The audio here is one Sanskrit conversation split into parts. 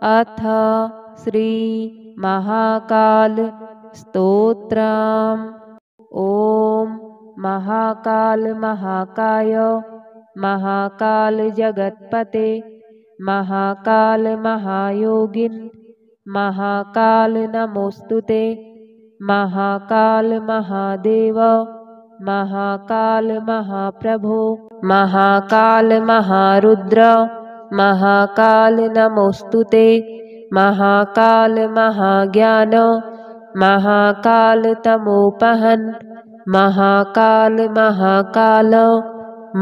अथ श्री महाकाल स्तोत्रम्। ॐ महाकाल महाकाय महाकाल जगत्पते महाकाल महायोगिन् महाकाल नमोस्तुते महाकाल महादेव महाकाल महाप्रभो महाकाल महारुद्र महाकाल नमोस्तुते महाकाल महाज्ञान महाकाल तमोपहन् महाकाल महाकाल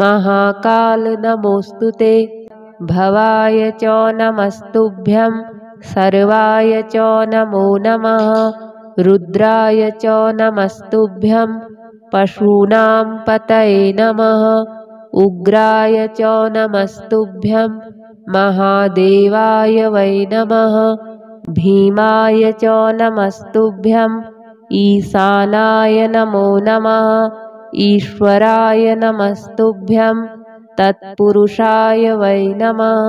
महाकाल नमोस्तुते भवाय च नमस्तुभ्यं सर्वाय च नमो नमः रुद्राय च नमस्तुभ्यं पशूनां पतये नमः उग्राय च नमस्तुभ्यं महादेवाय वै नमः भीमाय च नमस्तुभ्यं ईशानाय नमो नमः ईश्वराय नमस्तुभ्यं तत्पुरुषाय वै नमः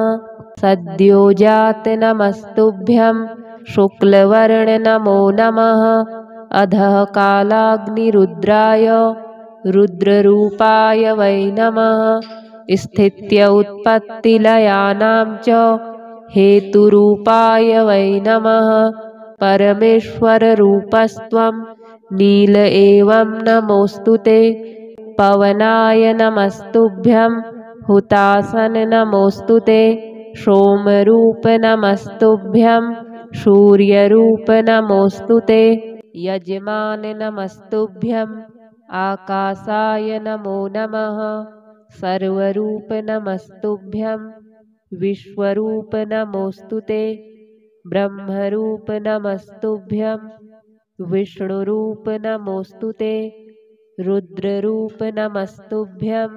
सद्योजात नमस्तुभ्यं शुक्लवर्ण नमो नमः अधः कालाग्निरुद्राय रुद्ररूपाय वै नमः स्थित्य उत्पत्तिलयानां च हेतुरूपाय वै नमः परमेश्वररूपस्त्वं नील एवं नमोस्तुते पवनाय नमस्तुभ्यं हुतासन नमोस्तुते सोमरूप नमस्तुभ्यं सूर्यरूप नमोस्तुते यजमान नमस्तुभ्यं आकाशाय नमो नमः सर्वरूप नमस्तुभ्यं विश्वरूप नमोस्तुते ब्रह्मरूप नमस्तुभ्यं विष्णुरूप नमोस्तुते रुद्ररूप नमस्तुभ्यं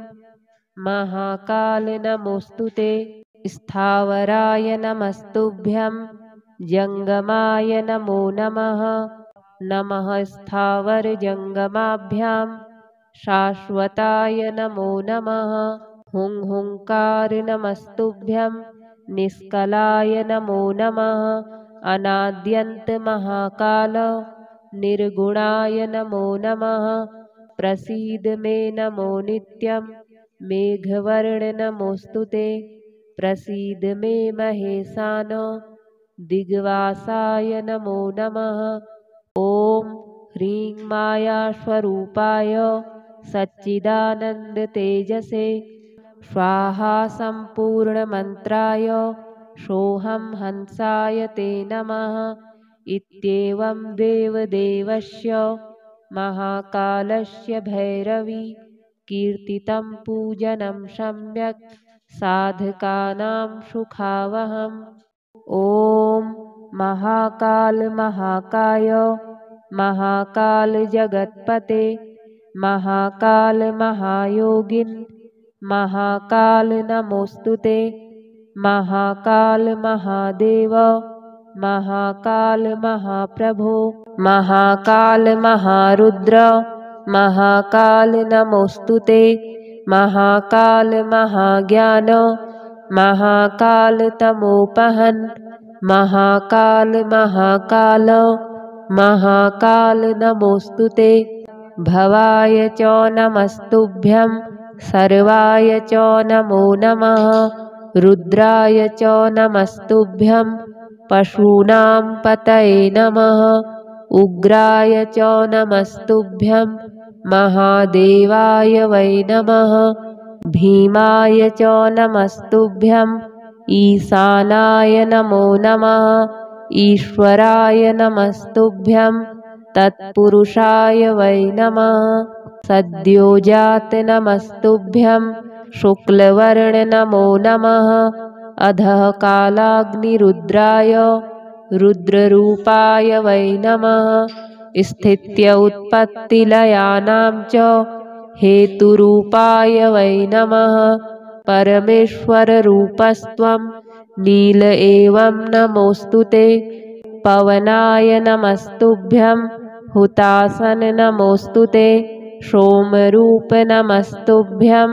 महाकाल नमोस्तुते स्थावराय नमस्तुभ्यं जंगमाय नमो नमः नमः स्थावर जंगमाभ्यां शाश्वताय नमो नमः हुं हुंकार नमस्तुभ्यं निष्कलाय नमो नमः अनाद्यन्त महाकाल निर्गुणाय नमो नमः प्रसीद मे नमो नित्यं मेघवर्ण नमोस्तुते प्रसीद मे महेशान दिग्वासाय नमो नमः ॐ ह्रीं मायास्वरूपाय सच्चिदानंद तेजसे स्वाहा सम्पूर्णमन्त्राय सोऽहं हंसाय ते नमः इत्येवं देवदेवस्य महाकालस्य भैरवी कीर्तितं पूजनं सम्यक् साधकानां सुखावहम्। ॐ महाकाल महाकाय महाकाल जगत्पते महाकाल महायोगिन् महाकाल नमोस्तुते महाकाल महादेव महाकाल महाप्रभो महाकाल महारुद्र महाकाल नमोस्तुते महाकाल महाज्ञान महाकाल तमोपहन् महाकाल महाकाल महाकाल नमोस्तुते भवाय च नमस्तुभ्यं सर्वाय च नमो नमः रुद्राय च नमस्तुभ्यं पशूनां पतये नमः उग्राय च नमस्तुभ्यं महादेवाय वै नमः भीमाय च नमस्तुभ्यं ईशानाय नमो नमः ईश्वराय नमस्तुभ्यं तत्पुरुषाय वै नमः सद्योजात नमस्तुभ्यं शुक्लवर्ण नमो नमः अधः कालाग्निरुद्राय रुद्ररूपाय वै नमः स्थित्य उत्पत्तिलयानां च हेतुरूपाय वै नमः परमेश्वररूपस्त्वं नील एवं नमोस्तुते पवनाय नमस्तुभ्यं हुतासन नमोस्तुते सोमरूप नमस्तुभ्यं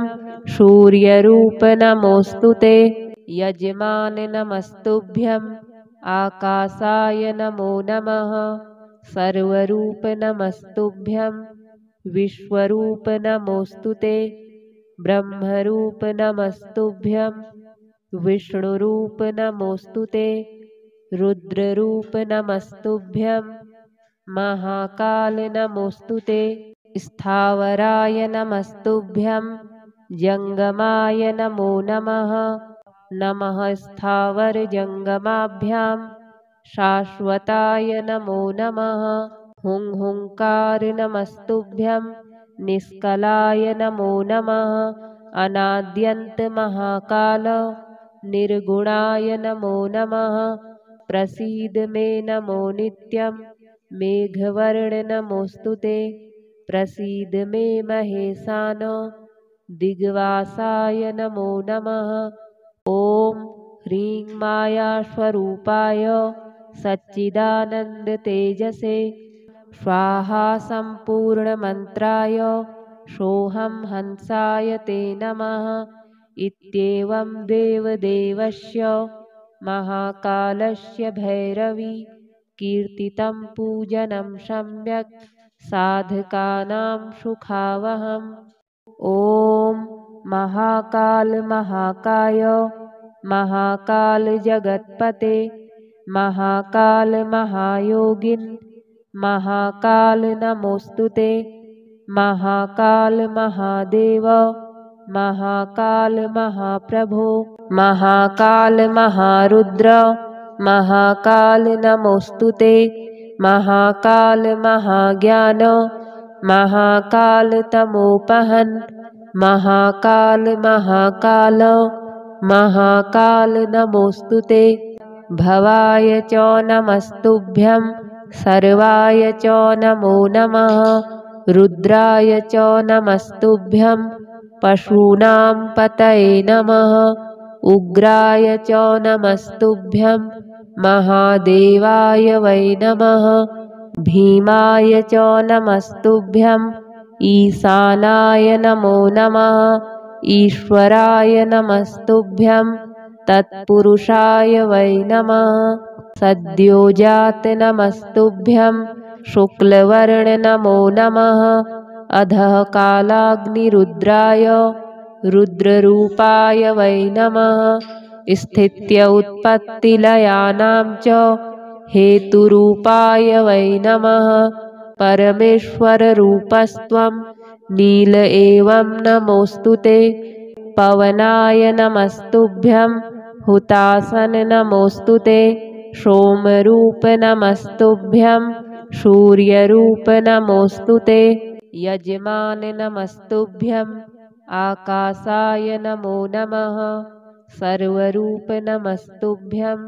सूर्यरूप नमोस्तुते यजमान नमस्तुभ्यं आकाशाय नमो नमः। सर्वरूप नमस्तुभ्यं। विश्वरूप नमोस्तुते। ब्रह्मरूप नमस्तुभ्यं। विष्णुरूप नमोस्तुते। रुद्ररूप नमस्तुभ्यं। महाकाल नमोस्तुते। स्थावराय नमस्तुभ्यं। जंगमाय नमो नमः। नमः स्थावरजंगमाभ्यां। शाश्वताय नमो नमः। हुंकार नमस्तुभ्यं। निष्कलाय नमो नमः। अनाद्यन्त महाकाल निर्गुणाय नमो नमः। प्रसीद मे नमो नित्यं। मेघवर्ण नमोस्तुते। प्रसीद मे महेशान। दिग्वासाय नमो नमः। ॐ ह्रीं मायास्वरूपाय सच्चिदानन्दतेजसे स्वाहा सम्पूर्णमन्त्राय सोऽहं हंसाय ते नमः। इत्येवं देवदेवस्य महाकालस्य भैरवी कीर्तितं पूजनं सम्यक् साधकानां सुखावहम्। ॐ महाकाल महाकाय महाकाल जगत्पते महाकाल महायोगिन् महाकाल नमोस्तुते। महाकाल महादेव महाकाल महाप्रभो महाकाल महारुद्र महाकाल नमोस्तुते। महाकाल महाज्ञान महाकाल तमोपहन् महाकाल महाकाल महाकाल नमोस्तुते। भवाय च नमस्तुभ्यं। सर्वाय च नमो नमः। रुद्राय च नमस्तुभ्यं। पशूनां पतये नमः। उग्राय च नमस्तुभ्यं। महादेवाय वै नमः। भीमाय च नमस्तुभ्यं। ईशानाय नमो नमः। ईश्वराय नमस्तुभ्यं। तत्पुरुषाय वै नमः। सद्योजात नमस्तुभ्यं। शुक्लवर्ण नमो नमः। अधः कालाग्निरुद्राय रुद्ररूपाय वै नमः। स्थित्य उत्पत्तिलयानां च हेतुरूपाय वै नमः। परमेश्वररूपस्त्वं नील एवं नमोस्तुते। पवनाय नमस्तुभ्यं। हुतासन नमोस्तुते। सोमरूप नमस्तुभ्यं। सूर्यरूप नमोस्तुते। यजमान नमस्तुभ्यं। आकाशाय नमो नमः। सर्वरूप नमस्तुभ्यं।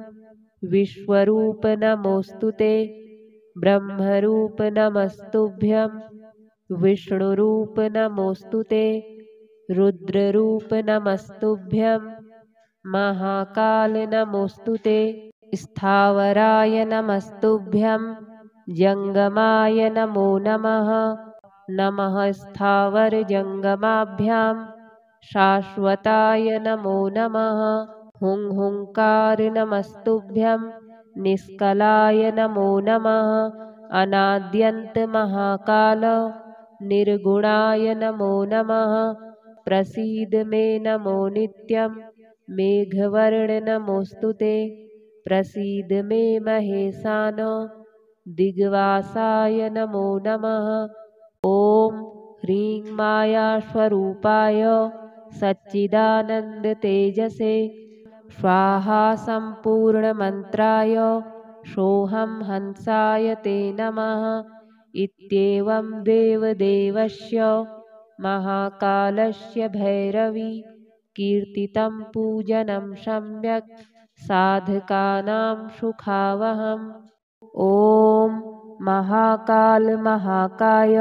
विश्वरूप नमोस्तुते। ब्रह्मरूप नमस्तुभ्यं। विष्णुरूप नमोस्तुते। रुद्ररूप नमस्तुभ्यं। महाकाल नमोस्तुते। स्थावराय नमस्तुभ्यं। जंगमाय नमो नमः। नमः स्थावरजंगमाभ्यां। शाश्वताय नमो नमः। हुंकार नमस्तुभ्यं। निष्कलाय नमो नमः। अनाद्यन्त महाकाल निर्गुणाय नमो नमः। प्रसीद मे नमो नित्यं। मेघवर्ण नमोस्तुते। प्रसीद मे महेशान। दिग्वासाय नमो नमः। ॐ ह्रीं मायास्वरूपाय सच्चिदानन्दतेजसे स्वाहा सम्पूर्णमन्त्राय सोऽहं हंसाय ते नमः। इत्येवं देवदेवस्य महाकालस्य भैरवी कीर्तितं पूजनं सम्यक् साधकानां सुखावहम्। ॐ महाकाल महाकाय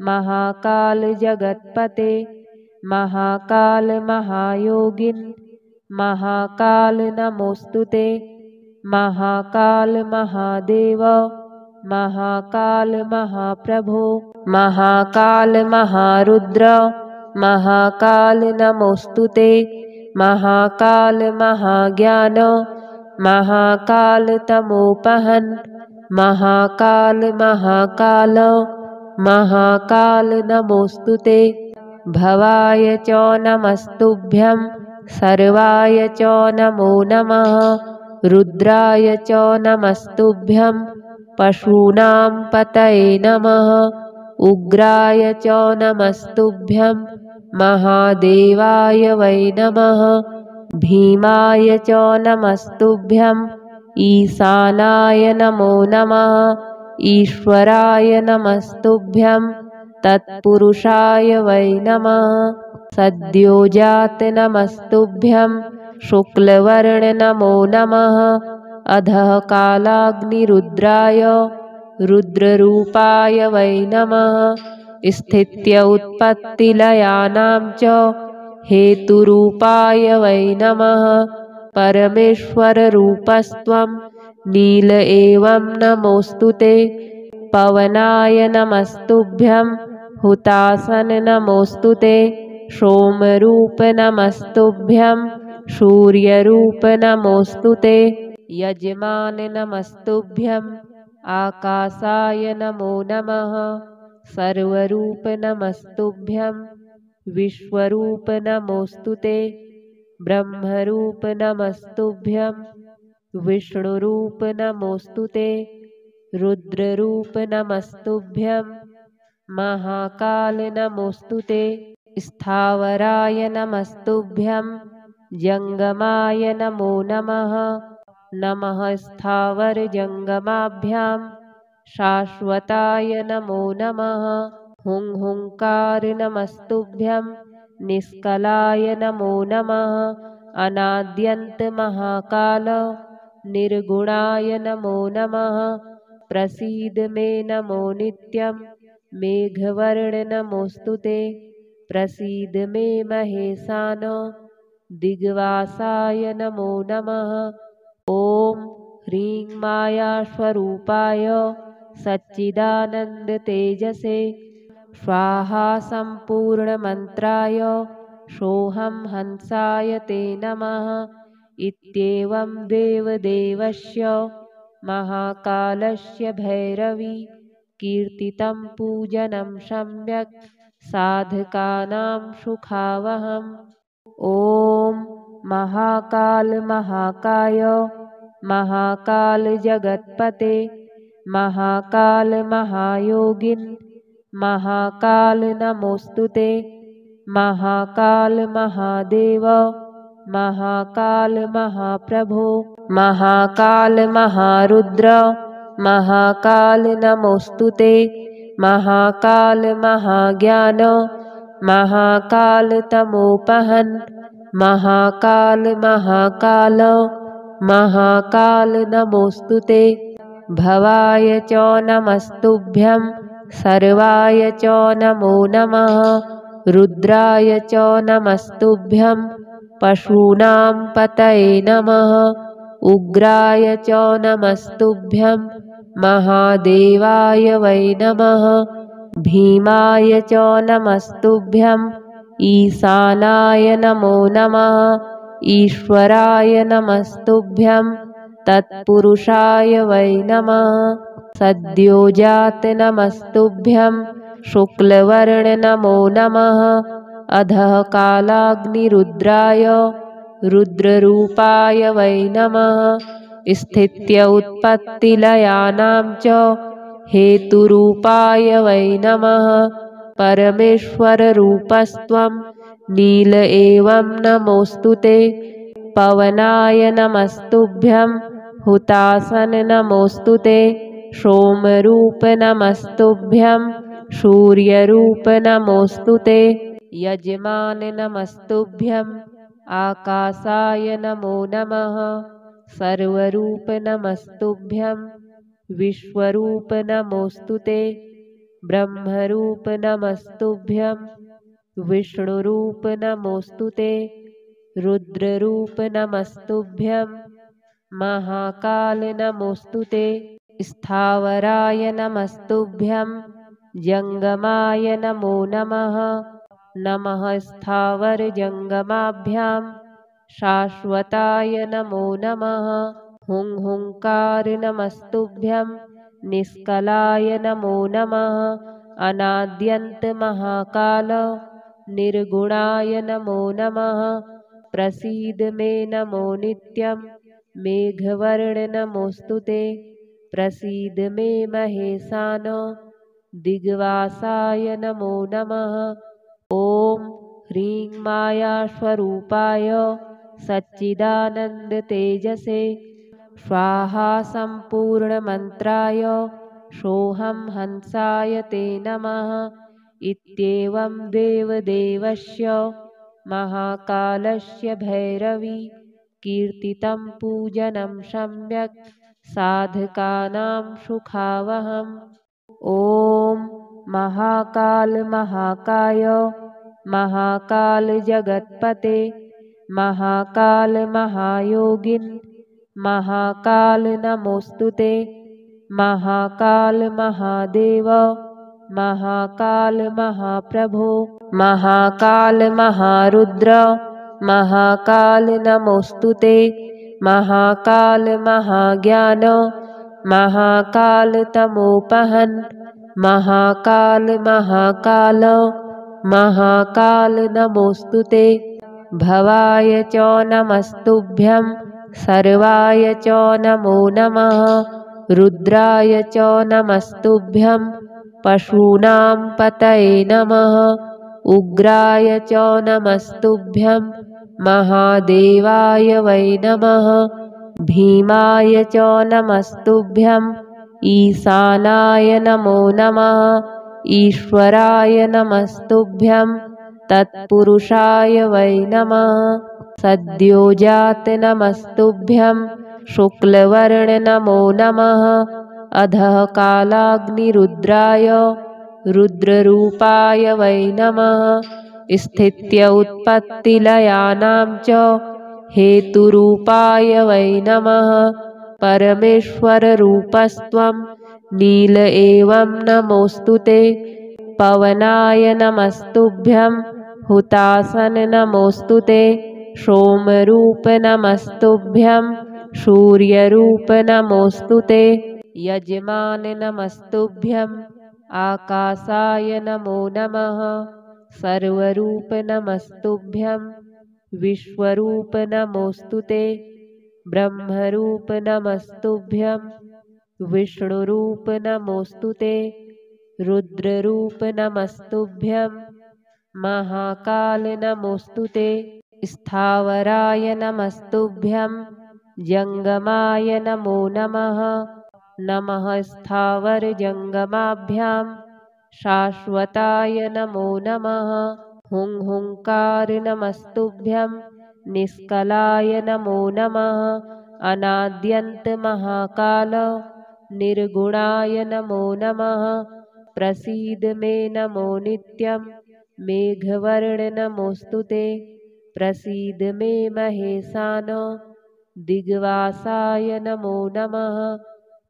महाकाल जगत्पते महाकाल महायोगिन् महाकाल नमोस्तुते। महाकाल महादेव महाकाल महाप्रभो महाकाल महारुद्र महाकाल नमोस्तुते। महाकाल महाज्ञान महाकालतमोपहन् महाकाल महाकाल महाकाल नमोऽस्तु ते। भवाय च नमस्तुभ्यं सर्वाय च नमो नमः। रुद्राय च नमस्तुभ्यं पशूनां पतये नमः। उग्राय च नमस्तुभ्यं महादेवाय वै नमः। भीमाय च नमस्तुभ्यं ईशानाय नमो नमः। ईश्वराय नमस्तुभ्यं तत्पुरुषाय वै नमः। सद्योजात नमस्तुभ्यं शुक्लवर्ण नमो नमः। अधः कालाग्निरुद्राय रुद्ररूपाय वै नमः। स्थित्य उत्पत्तिलयानां च हेतुरूपाय वै नमः। परमेश्वररूपस्त्वं नील एवं नमोऽस्तु ते। पवनाय नमस्तुभ्यं हुतासन नमोऽस्तु ते। सोमरूप नमस्तुभ्यं सूर्यरूप नमोऽस्तु ते। यजमान नमस्तुभ्यं आकाशाय नमो नमः। सर्वरूप नमस्तुभ्यं विश्वरूप नमोऽस्तु ते। ब्रह्मरूप नमस्तुभ्यं विष्णुरूप नमोऽस्तु ते। रुद्ररूप नमस्तुभ्यं महाकाल नमोऽस्तु ते। स्थावराय नमस्तुभ्यं जङ्गमाय नमो नमः। नमः स्थावरजङ्गमाभ्यां शाश्वताय नमो नमः। हुं हुंकार नमस्तुभ्यं निष्कलाय नमो नमः। अनाद्यन्त महाकाल निर्गुणाय नमो नमः। प्रसीद मे नमो नित्यं मेघवर्ण नमोऽस्तु ते। प्रसीद मे महेशान दिग्वासाय नमो नमः। ॐ ह्रीं मायास्वरूपाय सच्चिदानन्दतेजसे स्वाहा सम्पूर्णमन्त्राय सोऽहं हंसाय ते नमः। इत्येवं देवदेवस्य महाकालस्य भैरवी कीर्तितं पूजनं सम्यक् साधकानां सुखावहम्। ॐ महाकाल महाकाय महाकाल जगत्पते महाकाल महायोगिन् महाकाल नमोऽस्तु ते। महाकाल महादेव महाकाल महाप्रभो महाकाल महारुद्र महाकाल नमोऽस्तु ते। महाकाल महाज्ञान महाकाल तमोपहन् महाकाल महाकाल महाकाल नमोऽस्तु ते। भवाय च नमस्तुभ्यं सर्वाय च नमो नमः। रुद्राय च नमस्तुभ्यं पशूनां पतये नमः। उग्राय च नमस्तुभ्यं महादेवाय वै नमः। भीमाय च नमस्तुभ्यं ईशानाय नमो नमः। ईश्वराय नमस्तुभ्यं तत्पुरुषाय वै नमः। सद्योजात नमस्तुभ्यं शुक्लवर्ण नमो नमः। अधः कालाग्निरुद्राय रुद्ररूपाय वै नमः। स्थित्य उत्पत्तिलयानां च हेतुरूपाय वै नमः। परमेश्वररूपस्त्वं नील एवं नमोऽस्तु ते। पवनाय नमस्तुभ्यं हुतासन नमोऽस्तु ते। सोमरूप नमस्तुभ्यं सूर्यरूप नमोऽस्तु ते। यजमान नमस्तुभ्यं आकाशाय नमो नमः। सर्वरूप नमस्तुभ्यं विश्वरूप नमोऽस्तु ते। ब्रह्मरूप नमस्तुभ्यं विष्णुरूप नमोऽस्तु ते। रुद्ररूप नमस्तुभ्यं महाकाल नमोऽस्तु ते। स्थावराय नमस्तुभ्यं जङ्गमाय नमो नमः। नमः स्थावरजङ्गमाभ्यां शाश्वताय नमो नमः। हुं हुंकार नमस्तुभ्यं निष्कलाय नमो नमः अनाद्यन्त महाकाल निर्गुणाय नमो नमः प्रसीद मे नमो नित्यं मेघवर्ण नमोस्तुते प्रसीद मे महेशान दिग्वासाय नमो नमः ॐ ह्रीं मायास्वरूपाय सच्चिदानन्दतेजसे स्वाहा सम्पूर्णमन्त्राय सोऽहं हंसाय ते नमः इत्येवं देवदेवस्य महाकालस्य भैरवी कीर्तितं पूजनं सम्यक् साधकानां सुखावहम् ॐ महाकाल महाकाय महाकाल जगत्पते महाकाल महायोगिन् महाकाल नमोस्तुते महाकाल महादेव महाकाल महाप्रभो महाकाल महारुद्र महाकाल नमोस्तुते महाकाल महाज्ञान महाकाल तमोपहन् महाकाल महाकाल महाकाल नमोस्तुते भवाय च नमस्तुभ्यं सर्वाय च नमो नमः रुद्राय च नमस्तुभ्यं पशूनां पतये नमः उग्राय च नमस्तुभ्यं महादेवाय वै नमः भीमाय च नमस्तुभ्यं ईशानाय नमो नमः ईश्वराय नमस्तुभ्यं तत्पुरुषाय वै नमः सद्योजात नमस्तुभ्यं शुक्लवर्ण नमो नमः अधः कालाग्निरुद्राय रुद्ररूपाय वै नमः स्थित्य उत्पत्तिलयानां च हेतुरूपाय वै नमः परमेश्वररूपस्त्वं नील एवं नमोस्तुते पवनाय नमस्तुभ्यं हुतासन नमोस्तुते सोमरूप नमस्तुभ्यं सूर्यरूप नमोस्तुते यजमान नमस्तुभ्यं आकाशाय नमो नमः सर्वरूप नमस्तुभ्यं विश्वरूप नमोस्तुते ब्रह्मरूप नमस्तुभ्यं विष्णुरूप नमोस्तुते रुद्ररूप नमस्तुभ्यं महाकाल नमोस्तुते स्थावराय नमस्तुभ्यं जंगमाय नमो नमः नमः स्थावर जंगमाभ्यां शाश्वताय नमो नमः हुं हुंकार नमस्तुभ्यं निष्कलाय नमो नमः अनाद्यन्त महाकाल निर्गुणाय नमो नमः प्रसीद मे नमो नित्यं मेघवर्ण नमोस्तुते प्रसीद मे महेशान दिग्वासाय नमो नमः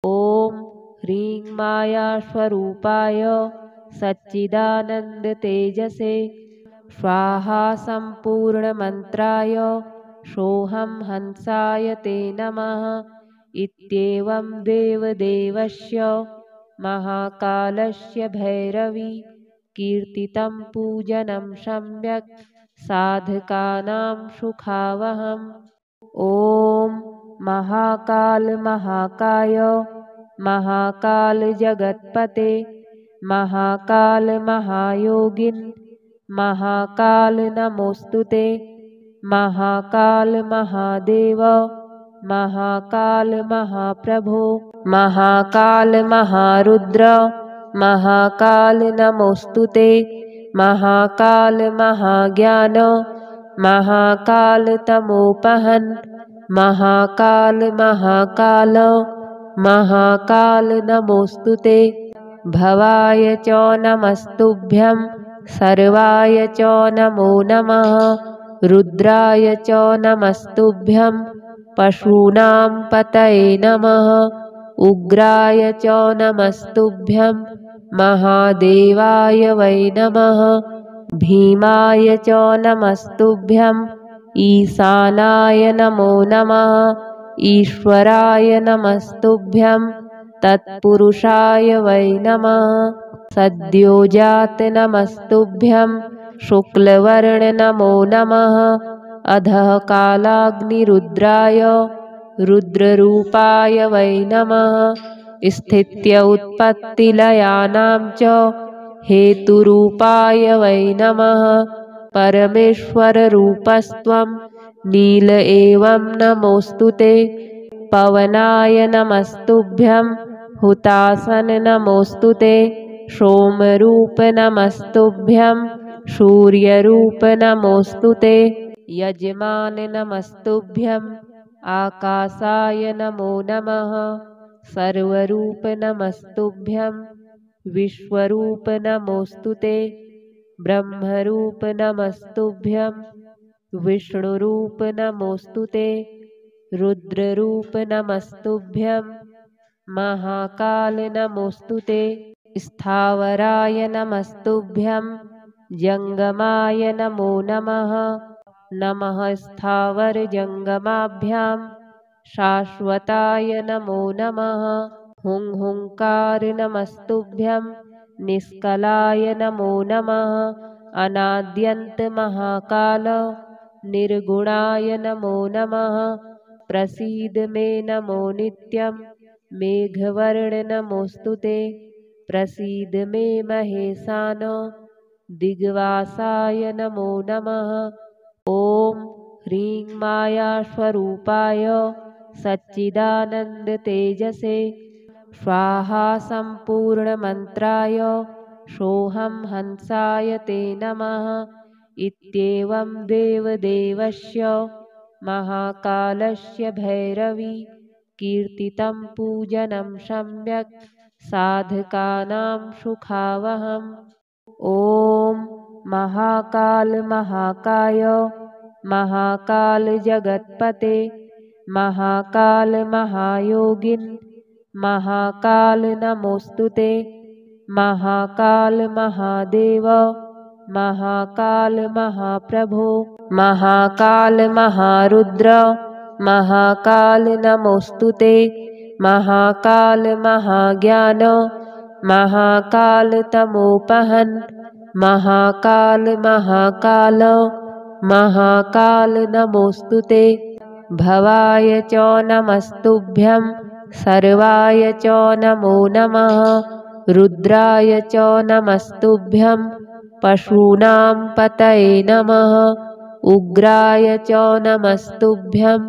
ॐ ह्रीं मायास्वरूपाय सच्चिदानन्दतेजसे स्वाहा सम्पूर्णमन्त्राय सोऽहं हंसाय ते नमः इत्येवं देवदेवस्य महाकालस्य भैरवी कीर्तितं पूजनं सम्यक् साधकानां सुखावहम् ॐ महाकाल महाकाय महाकाल जगत्पते महाकाल महायोगिन् महाकाल नमोस्तुते महाकाल महादेव महाकाल महाप्रभो महाकाल महारुद्र महाकाल नमोस्तुते महाकाल महाज्ञान महाकाल तमोपहन् महाकाल महाकाल महाकाल नमोस्तुते भवाय च नमस्तुभ्यं सर्वाय च नमो नमः रुद्राय च नमस्तुभ्यं पशूनां पतये नमः उग्राय च नमस्तुभ्यं महादेवाय वै नमः भीमाय च नमस्तुभ्यं ईशानाय नमो नमः ईश्वराय नमस्तुभ्यं तत्पुरुषाय वै नमः। सद्योजात नमस्तुभ्यं शुक्लवर्ण नमो नमः। अधः कालाग्निरुद्राय रुद्ररूपाय वै नमः। स्थित्य उत्पत्तिलयानां च हेतुरूपाय वै नमः। परमेश्वररूपस्त्वं नील एवं नमोऽस्तुते। पवनाय नमस्तुभ्यं हुतासन नमोऽस्तुते। सोमरूप नमस्तुभ्यं सूर्यरूप नमोऽस्तुते। यजमान नमस्तुभ्यं आकाशाय नमो नमः। सर्वरूप नमस्तुभ्यं विश्वरूप नमोऽस्तुते। ब्रह्मरूप नमस्तुभ्यं विष्णुरूप नमोऽस्तुते। रुद्ररूप नमस्तुभ्यं महाकाल नमोऽस्तुते। स्थावराय नमस्तुभ्यं जंगमाय नमो नमः। नमः स्थावर जंगमाभ्यां शाश्वताय नमो नमः। हुं हुंकार नमस्तुभ्यं निष्कलाय नमो नमः। अनाद्यन्त महाकाल निर्गुणाय नमो नमः। प्रसीद मे नमो नित्यं मेघवर्ण नमोऽस्तुते। प्रसीद मे महेशान दिग्वासाय नमो नमः। ॐ ह्रीं मायास्वरूपाय सच्चिदानंद तेजसे स्वाहा सम्पूर्णमन्त्राय सोऽहं हंसाय ते नमः। इत्येवं देवदेवस्य महाकालस्य भैरवी कीर्तितं पूजनं सम्यक् साधकानां सुखावहम्। ॐ महाकाल महाकाय महाकाल जगत्पते महाकाल महायोगिन् महाकाल नमोऽस्तुते। महाकाल महादेव महाकाल महाप्रभो महाकाल महारुद्र महाकाल नमोऽस्तुते। महाकाल महाज्ञान महाकाल तमोपहन् महाकाल महाकाल महाकाल नमोऽस्तुते। भवाय च नमस्तुभ्यं सर्वाय च नमो नमः। रुद्राय च नमस्तुभ्यं पशूनां पतये नमः। उग्राय च नमस्तुभ्यं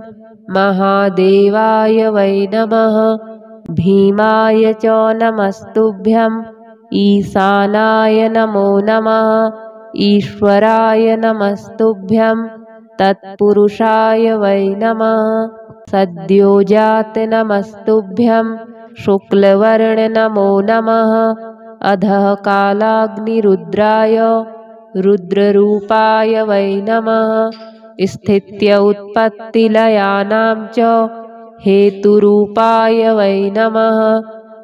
महादेवाय वै नमः। भीमाय च नमस्तुभ्यं ईशानाय नमो नमः। ईश्वराय नमस्तुभ्यं तत्पुरुषाय वै नमः। सद्योजात नमस्तुभ्यं शुक्लवर्ण नमो नमः। अधः कालाग्निरुद्राय रुद्ररूपाय वै नमः। स्थित्य उत्पत्तिलयानां च हेतुरूपाय वै नमः।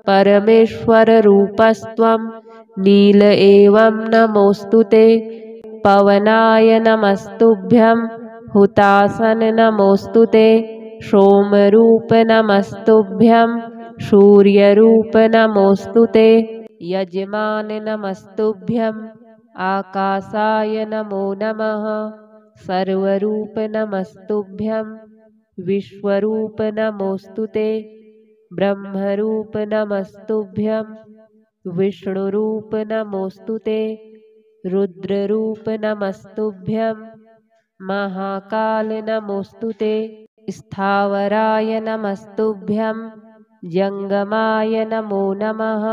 परमेश्वररूपस्त्वं नील एवं नमोऽस्तुते। पवनाय नमस्तुभ्यं हुतासन नमोऽस्तुते। सोमरूप नमस्तुभ्यं सूर्यरूप नमोऽस्तुते। यजमान नमस्तुभ्यं आकाशाय नमो नमः। सर्वरूप नमस्तुभ्यं विश्वरूप नमोऽस्तुते। ब्रह्मरूप नमस्तुभ्यं विष्णुरूप नमोऽस्तुते। रुद्ररूप नमस्तुभ्यं महाकाल नमोऽस्तुते। स्थावराय नमस्तुभ्यं जंगमाय नमो नमः।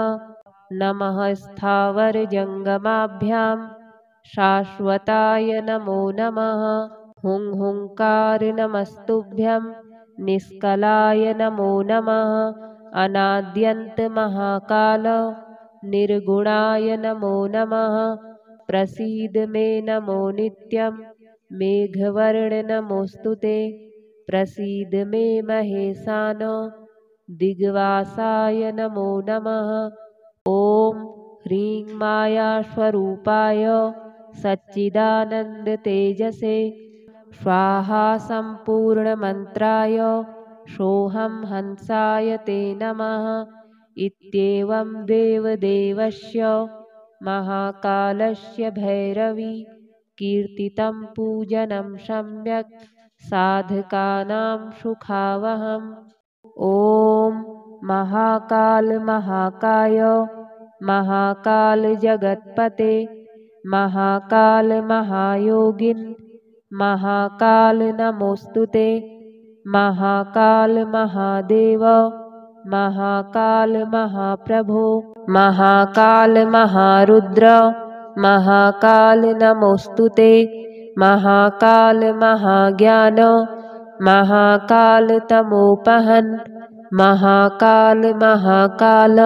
नमः स्थावर जंगमाभ्यां शाश्वताय नमो नमः। हुं हुंकार नमस्तुभ्यं निष्कलाय नमो नमः। अनाद्यन्त महाकाल निर्गुणाय नमो नमः। प्रसीद मे नमो नित्यं मेघवर्ण नमोऽस्तुते। प्रसीद मे महेशान दिग्वासाय नमो नमः। ॐ ह्रीं मायास्वरूपाय सच्चिदानंद तेजसे स्वाहा सम्पूर्णमन्त्राय सोऽहं हंसाय ते नमः इत्येवं देवदेवस्य महाकालस्य भैरवी कीर्तितं पूजनं सम्यक् साधकानां सुखावहम्। ॐ महाकाल महाकाय महाकाल जगत्पते महाकाल महायोगिन् महाकाल नमोस्तुते महाकाल महादेव महाकाल महाप्रभो महाकाल महारुद्र महाकाल नमोस्तुते महाकाल महाज्ञान महाकाल तमोपहन् महाकाल महाकाल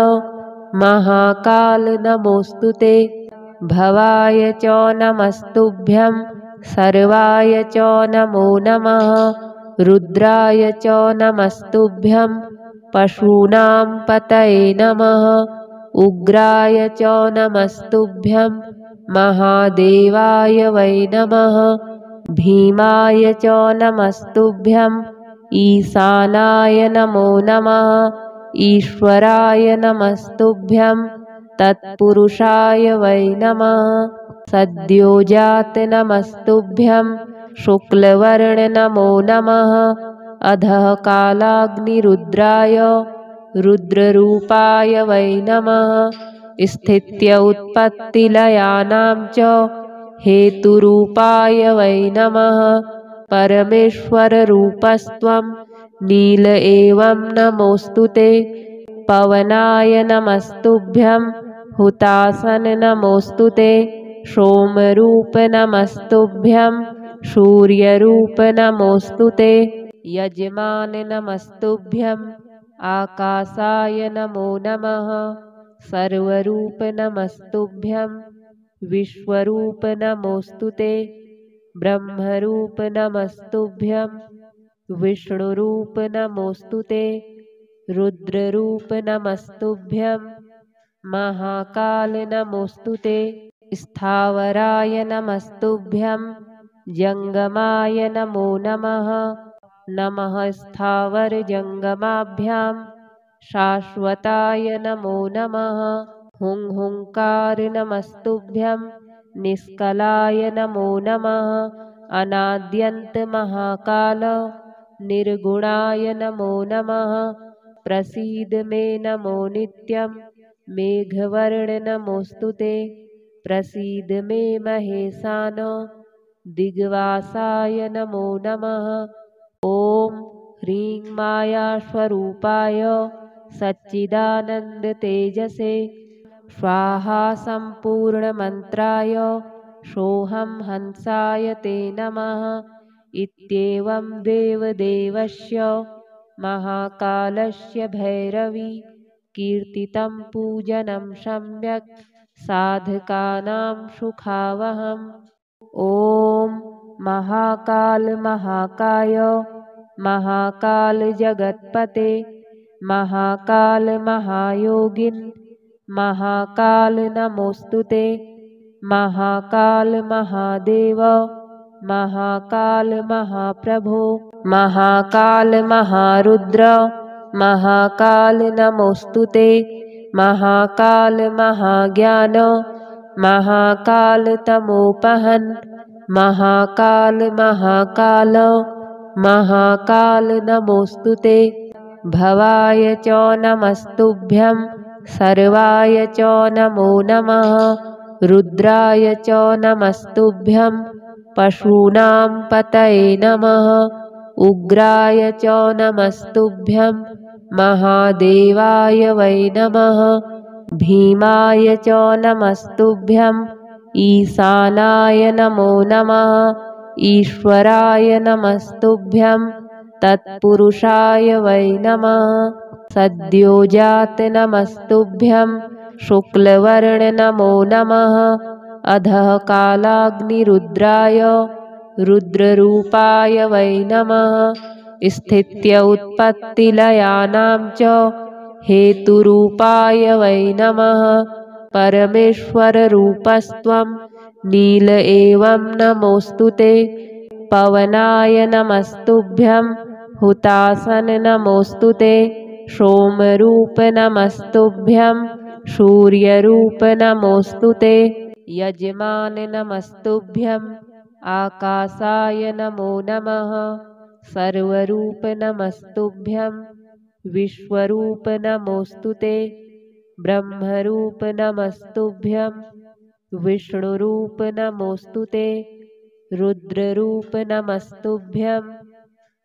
महाकाल नमोस्तुते भवाय च नमस्तुभ्यं सर्वाय च नमो नमः रुद्राय च नमस्तुभ्यं पशूनां पतये नमः उग्राय च नमस्तुभ्यं महादेवाय वै नमः भीमाय च नमस्तुभ्यं ईशानाय नमो नमः ईश्वराय नमस्तुभ्यं तत्पुरुषाय वै नमः सद्योजात नमस्तुभ्यं शुक्लवर्ण नमो नमः अधः कालाग्निरुद्राय रुद्ररूपाय वै नमः स्थित्य उत्पत्तिलयानां च हेतुरूपाय वै नमः परमेश्वररूपस्त्वं नील एवं नमोस्तुते पवनाय नमस्तुभ्यं हुतासन नमोस्तुते सोमरूप नमस्तुभ्यं सूर्यरूप नमोस्तुते यजमान नमस्तुभ्यं आकाशाय नमो नमः सर्वरूप नमस्तुभ्यं विश्वरूप नमोस्तुते ब्रह्मरूप नमस्तुभ्यं विष्णुरूप नमोस्तुते रुद्ररूप नमस्तुभ्यं महाकाल नमोस्तुते स्थावराय नमस्तुभ्यं जंगमाय नमो नमः नमः स्थावर जंगमाभ्यां शाश्वताय नमो नमः हुं हुंकार नमस्तुभ्यं निष्कलाय नमो नमः अनाद्यन्त महाकाल निर्गुणाय नमो नमः प्रसीद मे नमो नित्यं मेघवर्ण नमोस्तुते प्रसीद मे महेशान दिग्वासाय नमो नमः ॐ ह्रीं मायास्वरूपाय सच्चिदानन्दतेजसे स्वाहा सम्पूर्णमन्त्राय सोऽहं हंसाय ते नमः इत्येवं देवदेवस्य महाकालस्य भैरवी कीर्तितं पूजनं सम्यक् साधकानां सुखावहम्। ॐ महाकाल महाकाय महाकाल जगत्पते महाकाल महायोगिन् महाकाल नमोस्तुते महाकाल महादेव महाकाल महाप्रभो महाकाल महारुद्र महाकाल नमोस्तुते महाकाल महाज्ञान महाकाल तमोपहन् महाकाल महाकाल महाकाल नमोस्तुते भवाय च नमस्तुभ्यं सर्वाय च नमो नमः रुद्राय च नमस्तुभ्यं पशूनां पतये नमः उग्राय च नमस्तुभ्यं महादेवाय वै नमः भीमाय च नमस्तुभ्यं ईशानाय नमो नमः ईश्वराय नमस्तुभ्यं तत्पुरुषाय वै नमः सद्योजात नमस्तुभ्यं शुक्लवर्ण नमो नमः अधः कालाग्निरुद्राय रुद्ररूपाय वै नमः स्थित्य उत्पत्तिलयानां च हेतुरूपाय वै नमः परमेश्वररूपस्त्वं नील एवं नमोस्तुते पवनाय नमस्तुभ्यं हुतासन नमोऽस्तु ते सोमरूप नमस्तुभ्यं सूर्यरूप नमोऽस्तु ते यजमान नमस्तुभ्यं आकाशाय नमो नमः सर्वरूप नमस्तुभ्यं विश्वरूप नमोऽस्तु ते ब्रह्मरूप नमस्तुभ्यं विष्णुरूप नमोऽस्तु ते रुद्ररूप नमस्तुभ्यं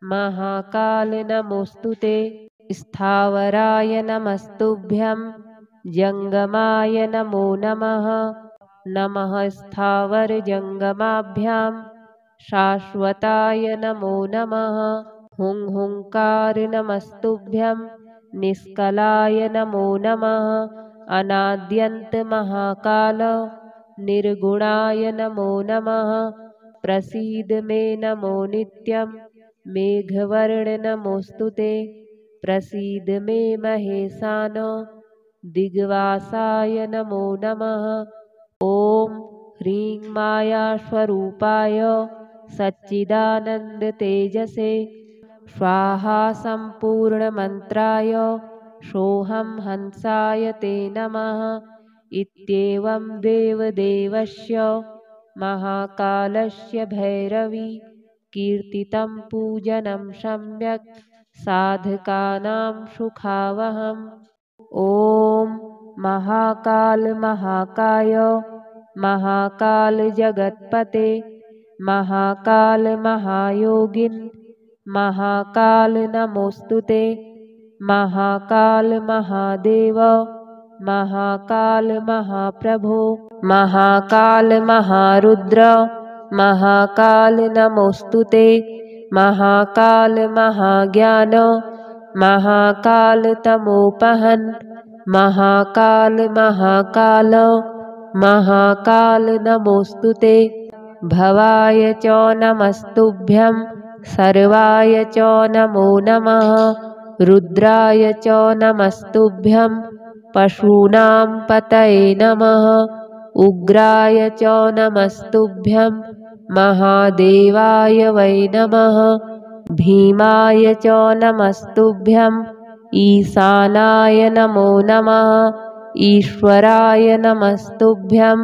महाकाल नमोऽस्तु ते स्थावराय नमस्तुभ्यं जंगमाय नमो नमः नमः स्थावर जंगमाभ्यां शाश्वताय नमो नमः हुं हुंकार नमस्तुभ्यं निष्कलाय नमो नमः अनाद्यन्त महाकाल निर्गुणाय नमो नमः प्रसीद मे नमो नित्यं मेघवर्ण नमोऽस्तु ते प्रसीद मे महेशान दिग्वासाय नमो नमः ॐ ह्रीं मायास्वरूपाय सच्चिदानन्द तेजसे स्वाहा सम्पूर्णमन्त्राय सोऽहं हंसाय ते नमः इत्येवं देवदेवस्य महाकालस्य भैरवी कीर्तितं पूजनं सम्यक् साधकानां सुखावहम् ॐ महाकाल महाकाय महाकाल जगत्पते महाकाल महायोगिन् महाकाल नमोऽस्तु ते महाकाल महादेव महाकाल महाप्रभो महाकाल महारुद्र महाकाल नमोऽस्तु ते महाकाल महाज्ञान महाकाल तमोपहन् महाकाल महाकाल महाकाल नमोऽस्तु ते भवाय च नमस्तुभ्यं सर्वाय च नमो नमः रुद्राय च नमस्तुभ्यं पशूनां पतये नमः उग्राय च नमस्तुभ्यं महादेवाय वै नमः भीमाय च नमस्तुभ्यं ईशानाय नमो नमः ईश्वराय नमस्तुभ्यं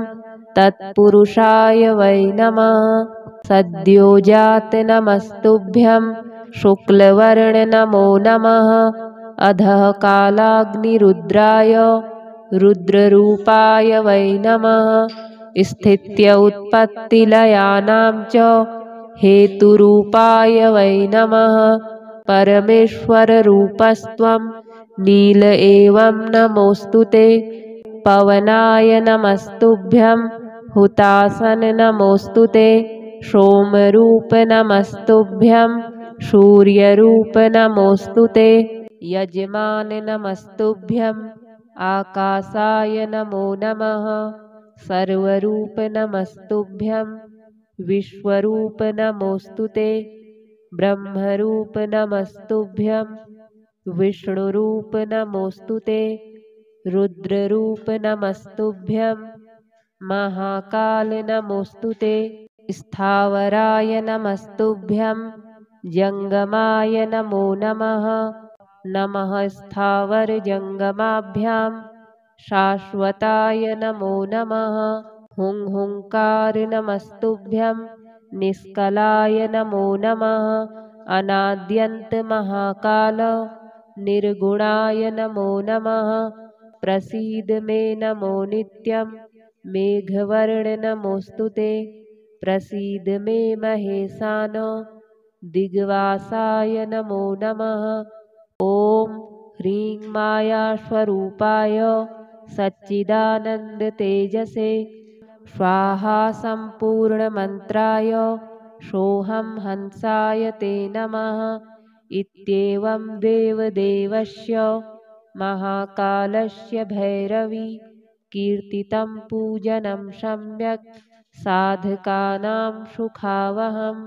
तत्पुरुषाय वै नमः सद्योजात नमस्तुभ्यं शुक्लवर्ण नमो नमः अधः कालाग्निरुद्राय रुद्ररूपाय वै नमः स्थित्य उत्पत्तिलयानां च हेतुरूपाय वै नमः परमेश्वररूपस्त्वं नील एवं नमोऽस्तु ते पवनाय नमस्तुभ्यं हुतासन नमोऽस्तु ते सोमरूप नमस्तुभ्यं सूर्यरूप नमोऽस्तु ते यजमान नमस्तुभ्यं आकाशाय नमो नमः सर्वरूप नमस्तुभ्यं विश्वरूप नमोऽस्तु ते ब्रह्मरूप नमस्तुभ्यं विष्णुरूप नमोऽस्तु ते रुद्ररूप नमस्तुभ्यं महाकाल नमोऽस्तु ते स्थावराय नमस्तुभ्यं जंगमाय नमो नमः नमः स्थावर जंगमाभ्यां शाश्वताय नमो नमः हुं हुंकार नमस्तुभ्यं निष्कलाय नमो नमः अनाद्यन्त महाकाल निर्गुणाय नमो नमः प्रसीद मे नमो नित्यं मेघवर्ण नमोऽस्तु ते प्रसीद मे महेशान दिग्वासाय नमो नमः ॐ ह्रीं मायास्वरूपाय सच्चिदानन्द तेजसे स्वाहा सम्पूर्णमन्त्राय सोऽहं हंसाय ते नमः इत्येवं देवदेवस्य महाकालस्य भैरवी कीर्तितं पूजनं सम्यक् साधकानां सुखावहम्